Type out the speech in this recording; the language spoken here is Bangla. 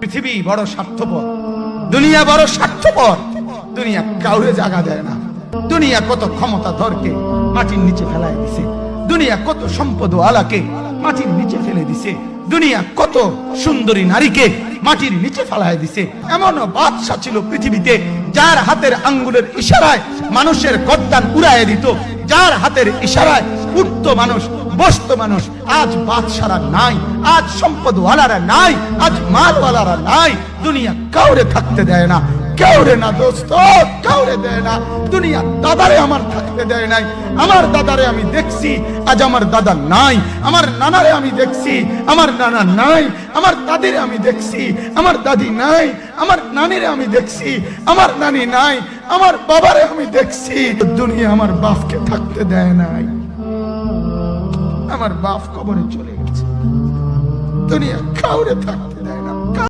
পৃথিবী বড় স্বার্থপর, দুনিয়া বড় স্বার্থপর। দুনিয়া কাউরে জায়গা দেয় না। দুনিয়া কত ক্ষমতাধরকে মাটির নিচে ফেলায় দিছে। দুনিয়া কত সম্পদ আলাকে মাটির নিচে ফেলে দিছে। দুনিয়া কত সুন্দরী নারীকে মাটির নিচে ফেলায় দিছে। এমন বাদশা ছিল পৃথিবীতে যার হাতের আঙ্গুলের ইশারায় মানুষের গর্দান উড়াইয়া দিত, যার হাতের ইশারায় উঠত মানুষ, বসত মানুষ। আজ বাদশারা নাই, আজ সম্পদওয়ালারা নাই, আজ মালওয়ালারা নাই। দুনিয়া কাউরে থাকতে দেয় না, কাউরে না দোস্ত, কাউরে দেয় না। দুনিয়া দাদারে আমার থাকতে দেয় নাই। আমার দাদারে আমি দেখছি, আজ আমার দাদা নাই। আমার নানারে আমি দেখছি, আমার নানা নাই। আমার দাদিরে আমি দেখছি, আমার দাদি নাই। আমার নানিরে আমি দেখছি, আমার নানি নাই। আমার বাবারে আমি দেখছি। দুনিয়া আমার বাপকে থাকতে দেয় নাই। আমার বাপ কবরে চলে গেছে। দুনিয়া কাউরে থাকতে